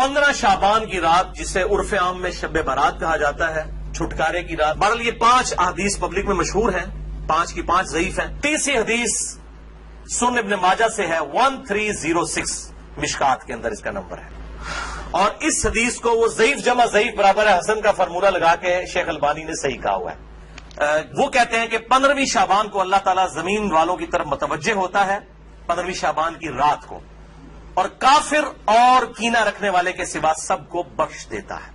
15 शाबान की रात, जिसे उर्फ आम में शब बारात कहा जाता है, छुटकारे की रात। बहरहाल ये 5 अहदीस पब्लिक में मशहूर हैं, 5 की 5 ज़ईफ हैं। तीसरी हदीस सुन इब्न माजा से है, 1306 मिशकात के अंदर इसका नंबर है। और इस हदीस को वो ज़ईफ जमा ज़ईफ बराबर है हसन का फार्मूला लगा के शेख अलबानी ने सही कहा हुआ है। वो कहते हैं कि 15वीं शाबान को अल्लाह ताला जमीन वालों की तरफ मुतवज्जे होता है, 15वीं शाबान की रात को, और काफिर और कीना रखने वाले के सिवा सबको बख्श देता है।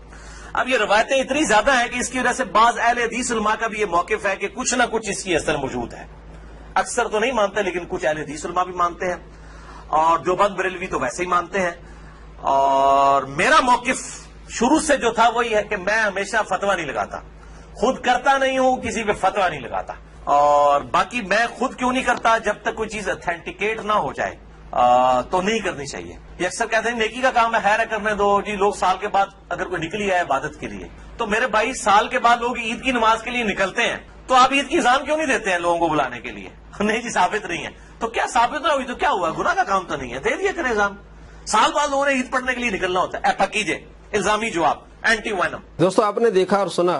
अब ये रवायतें इतनी ज्यादा हैं कि इसकी वजह से बाज अहले हदीस उलमा का भी ये मौकिफ है कि कुछ ना कुछ इसकी असर मौजूद है। अक्सर तो नहीं मानते, लेकिन कुछ अहले हदीस उलमा भी मानते हैं, और देवबंद बरेलवी तो वैसे ही मानते हैं। और मेरा मौकिफ शुरू से जो था वही है कि मैं हमेशा फतवा नहीं लगाता, खुद करता नहीं हूं, किसी पे फतवा नहीं लगाता। और बाकी मैं खुद क्यों नहीं करता, जब तक कोई चीज ऑथेंटिकेट ना हो जाए तो नहीं करनी चाहिए। ये अक्सर कहते हैं नेकी का काम है, खैर है, करने दो जी। लोग साल के बाद अगर कोई निकली है इबादत के लिए, तो मेरे भाई साल के बाद लोग ईद की नमाज के लिए निकलते हैं, तो आप ईद की इज़ान क्यों नहीं देते हैं लोगों को बुलाने के लिए? नहीं जी, साबित नहीं है। तो क्या साबित ना हुई तो क्या हुआ, गुनाह का काम तो नहीं है, दे दिया करें इज़ान। साल बाद लोगों ने ईद पढ़ने के लिए निकलना होता है। ऐसा कीजिए, इल्जामी जवाब, एंटी वैनम। दोस्तों, आपने देखा और सुना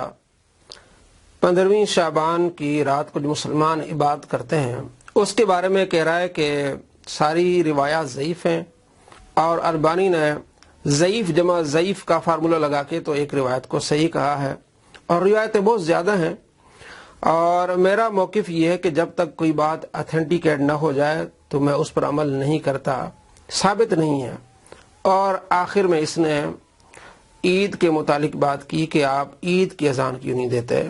15वीं शाबान की रात को जो मुसलमान इबादत करते हैं उसके बारे में कह रहा है कि सारी रिवायात ज़ईफ हैं, और अलबानी ने ज़ईफ जमा ज़ईफ का फार्मूला लगा के तो एक रिवायत को सही कहा है, और रिवायतें बहुत ज़्यादा हैं। और मेरा मौक़िफ़ ये है कि जब तक कोई बात ऑथेंटिकेट ना हो जाए तो मैं उस पर अमल नहीं करता, साबित नहीं है। और आखिर में इसने ईद के मुतालिक बात की कि आप ईद की अजान क्यों नहीं देते।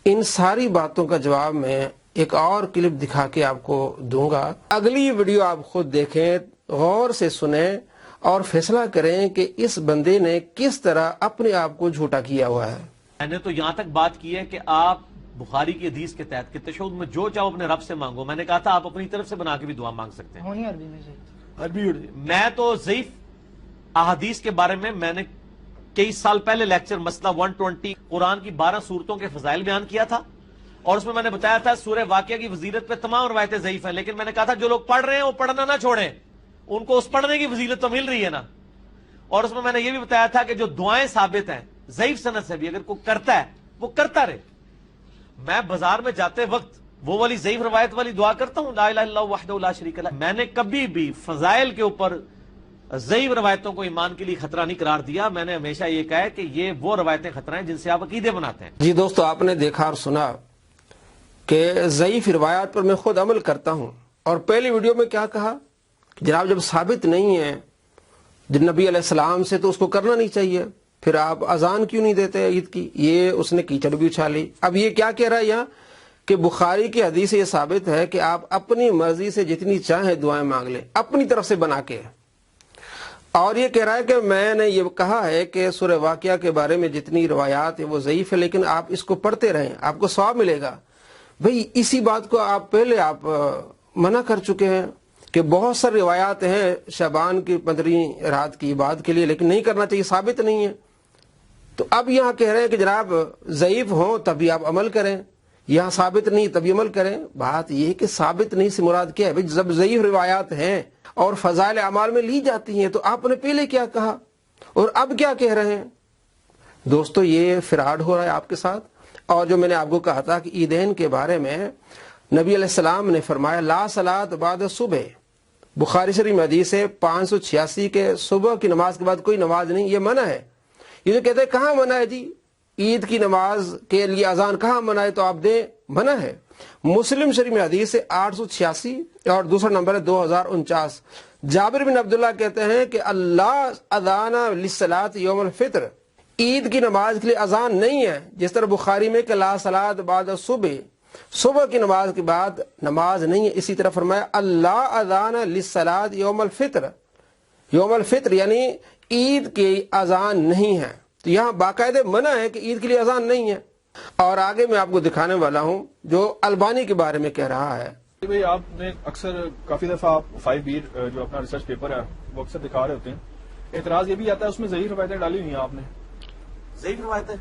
इन सारी बातों का जवाब मैं एक और क्लिप दिखा के आपको दूंगा। अगली वीडियो आप खुद देखें, गौर से सुने और फैसला करें कि इस बंदे ने किस तरह अपने आप को झूठा किया हुआ है। मैंने तो यहां तक बात की है कि आप बुखारी की हदीस के तहत कि तशहुद में जो चाहो अपने रब से मांगो। मैंने कहा था आप अपनी तरफ से बना के भी दुआ मांग सकते हैं। अरबी मैं तो ज़ईफ अहादीस के बारे में मैंने कई साल पहले लेक्चर मसला 120 कुरान की 12 सूरतों के फजाइल बयान किया था, और उसमें मैंने बताया था सूरह वाक़िया की फजीलत पे तमाम रवायतें ज़ईफ हैं, लेकिन मैंने कहा था जो लोग पढ़ रहे हैं वो पढ़ना ना छोड़ें, उनको उस पढ़ने की फजीलत तो मिल रही है ना। और उसमें मैंने ये भी बताया था कि जो दुआएं साबित हैं ज़ईफ सनद से भी, अगर कोई करता है वो करता रहे। मैं बाजार में जाते वक्त वो वाली ज़ईफ रवायत वाली दुआ करता हूं, ला इलाहा इल्लल्लाहु वहदहु ला शरीका लह। मैंने कभी भी फजाइल के ऊपर ज़ईफ रवायतों को ईमान के लिए खतरा नहीं करार दिया। मैंने हमेशा ये कहा है कि ये वो रवायतें खतरा हैं जिनसे आप अकीदे बनाते हैं। जी दोस्तों, आपने देखा और सुना कि ज़ईफ रिवायात पर मैं खुद अमल करता हूं, और पहली वीडियो में क्या कहा कि जनाब जब साबित नहीं है नबी अलैहिस्सलाम से तो उसको करना नहीं चाहिए, फिर आप अजान क्यों नहीं देते ईद की? ये उसने कीचड़ भी उछाली। अब ये क्या कह रहा है यहाँ कि बुखारी की हदीस से ये साबित है कि आप अपनी मर्जी से जितनी चाहे दुआएं मांग लें, अपनी तरफ से बना के। और ये कह रहा है कि मैंने ये कहा है कि सूरह वाक़िया के बारे में जितनी रवायात है वो ज़ईफ है, लेकिन आप इसको पढ़ते रहें, आपको सवाब मिलेगा। भाई इसी बात को आप पहले आप मना कर चुके हैं कि बहुत सारी रिवायात हैं शाबान की 15वीं रात की इबादत के लिए, लेकिन नहीं करना चाहिए, साबित नहीं है। तो अब यहाँ कह रहे हैं कि जनाब ज़ईफ हो तभी आप अमल करें, यहाँ साबित नहीं तभी अमल करें। बात यह है कि साबित नहीं से मुराद क्या है? भाई जब ज़ईफ रिवायात हैं और फजाइल अमाल में ली जाती हैं तो आपने पहले क्या कहा और अब क्या कह रहे हैं? दोस्तों, ये फ्रॉड हो रहा है आपके साथ। और जो मैंने आपको कहा था कि ईदैन के बारे में नबी अलैहिस्सलाम ने फरमाया ला सलात बाद सुबह, बुखारी शरीफ में हदीस है 586 के सुबह की नमाज के बाद कोई नमाज नहीं, ये मना है। ये जो कहते हैं कहाँ मना है जी, ईद की नमाज के लिए अजान कहाँ मना है, तो आप दे, मना है। मुस्लिम शरीफ में हदीस है 886 और दूसरा नंबर है 2049। जाबिर बिन अब्दुल्लाह कहते हैं कि अल्लाह अज़ाना लिस्सलात यौमुल फित्र, ईद की नमाज के लिए अजान नहीं है, जिस तरह बुखारी में कि ला सलात बाद सुबह, सुबह की नमाज के बाद नमाज नहीं है। इसी तरह फरमाया अल्लाह अज़ाना लिस्सलात यौमुल फित्र, यौमुल फित्र यानी ईद की अजान नहीं है। तो यहाँ बाकायदे मना है कि ईद के लिए अजान नहीं है। और आगे मैं आपको दिखाने वाला हूँ जो अलबानी के बारे में कह रहा है। भाई आपने अक्सर काफी दफा आप 5 जो अपना रिसर्च पेपर है वो अक्सर दिखा रहे होते हैं, एतराज ये भी आता है उसमें ज़ईफ रवायतें डाली हुई हैं आपने। ज़ईफ रवायतें,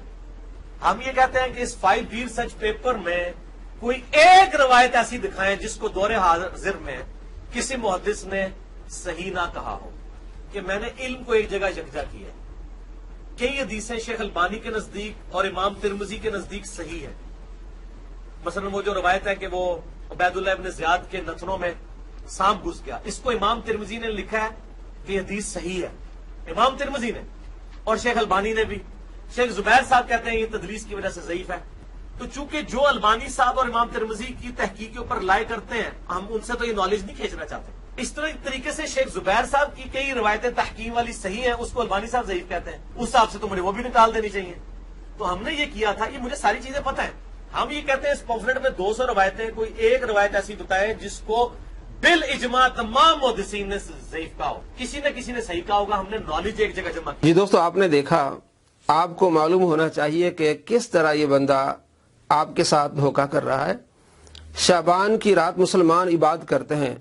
हम ये कहते हैं कि इस 5 रिसर्च पेपर में कोई एक रवायत ऐसी दिखाएं जिसको दौरे हाजिर में किसी मुहद्दिस ने सही ना कहा हो। کہ میں نے علم کو ایک جگہ یکجا کیا ہے. کئی حدیثیں شیخ البانی کے نزدیک اور امام ترمذی کے نزدیک صحیح ہے. مثلا وہ جو روایت ہے کہ وہ عبید اللہ ابن زیاد کے نتنوں میں سانپ گھس گیا، اس کو امام ترمذی نے لکھا ہے کہ یہ حدیث صحیح ہے، امام ترمذی نے، اور شیخ البانی نے بھی. شیخ زبیر صاحب کہتے ہیں یہ تدلیس کی وجہ سے ضعیف ہے. تو چونکہ جو البانی صاحب اور امام ترمذی کی تحقیق کے اوپر لائے کرتے ہیں، ہم ان سے تو یہ نالج نہیں کھینچنا چاہتے. اس طریقے سے شیخ زبیر صاحب کی کئی روایتیں تحقیق والی صحیح ہیں، اس کو البانی صاحب ضعیف کہتے ہیں. اس حساب سے تو مجھے وہ بھی نکال دینی چاہیے. تو ہم نے یہ کیا تھا، یہ مجھے ساری چیزیں پتہ ہیں. ہم یہ کہتے ہیں اس پمفلٹ میں 200 روایتیں، کوئی ایک روایت ایسی بتائے جس کو بالاجماع تمام محدثین نے ضعیف کہا ہو، کسی نہ کسی نے صحیح کہا ہوگا. ہم نے نالج ایک جگہ جمع کی. جی دوستو، آپ نے دیکھا، آپ کو معلوم ہونا چاہیے کہ کس طرح یہ بندہ آپ کے ساتھ دھوکہ کر رہا ہے. شعبان کی رات مسلمان عبادت کرتے ہیں،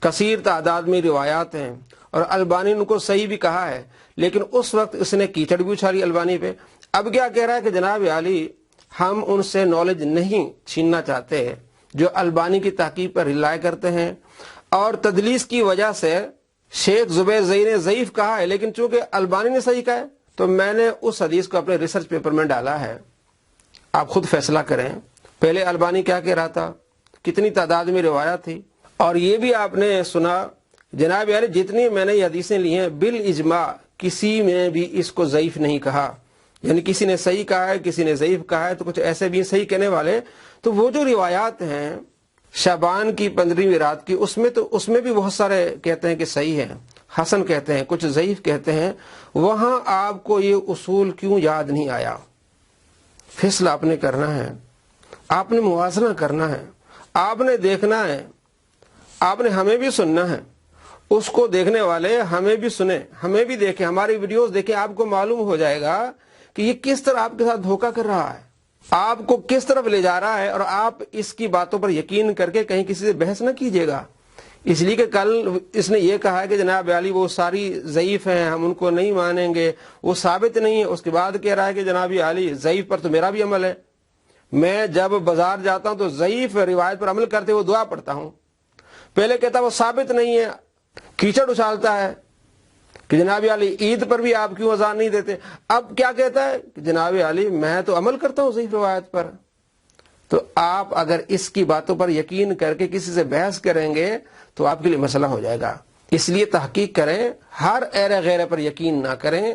کثیر تعداد میں روایات ہیں، اور البانی نے ان کو صحیح بھی کہا ہے، لیکن اس وقت اس نے کیچڑ بھی اچھالی البانی پہ. اب کیا کہہ رہا ہے کہ جناب عالی ہم ان سے نالج نہیں چھیننا چاہتے جو البانی کی تحقیق پر رلائے کرتے ہیں، اور تدلیس کی وجہ سے شیخ زبیر زئی نے ضعیف کہا ہے، لیکن چونکہ البانی نے صحیح کہا ہے تو میں نے اس حدیث کو اپنے ریسرچ پیپر میں ڈالا ہے. آپ خود فیصلہ کریں. پہلے البانی کیا کہہ رہا تھا، کتنی تعداد میں روایات تھی، اور یہ بھی آپ نے سنا جناب عالی جتنی میں نے یہ حدیثیں لی ہیں بالاجماع کسی میں بھی اس کو ضعیف نہیں کہا. یعنی کسی نے صحیح کہا ہے، کسی نے ضعیف کہا ہے، تو کچھ ایسے بھی صحیح کہنے والے. تو وہ جو روایات ہیں شعبان کی 15ویں رات کی، اس میں بھی بہت سارے کہتے ہیں کہ صحیح ہے، حسن کہتے ہیں، کچھ ضعیف کہتے ہیں. وہاں آپ کو یہ اصول کیوں یاد نہیں آیا؟ فیصلہ آپ نے کرنا ہے، آپ نے موازنہ کرنا ہے، آپ نے دیکھنا ہے، آپ نے ہمیں بھی سننا ہے. اس کو دیکھنے والے ہمیں بھی سنیں، ہمیں بھی دیکھیں، ہماری ویڈیوز دیکھیں. آپ کو معلوم ہو جائے گا کہ یہ کس طرح آپ کے ساتھ دھوکہ کر رہا ہے، آپ کو کس طرف لے جا رہا ہے. اور آپ اس کی باتوں پر یقین کر کے کہیں کسی سے بحث نہ کیجیے گا، اس لیے کہ کل اس نے یہ کہا کہ جناب عالی وہ ساری ضعیف ہیں، ہم ان کو نہیں مانیں گے، وہ ثابت نہیں ہے. اس کے بعد کہہ رہا ہے کہ جناب عالی ضعیف پر تو میرا بھی عمل ہے، میں جب بازار جاتا ہوں تو ضعیف روایت پر عمل کرتے ہوئے دعا پڑھتا ہوں. پہلے کہتا وہ ثابت نہیں ہے، کیچڑ اچھالتا ہے کہ جناب عالی عید پر بھی آپ کیوں اذان نہیں دیتے. اب کیا کہتا ہے کہ جناب عالی میں تو عمل کرتا ہوں ضعیف روایت پر. تو آپ اگر اس کی باتوں پر یقین کر کے کسی سے بحث کریں گے تو آپ کے لیے مسئلہ ہو جائے گا. اس لیے تحقیق کریں، ہر ایرے غیرے پر یقین نہ کریں.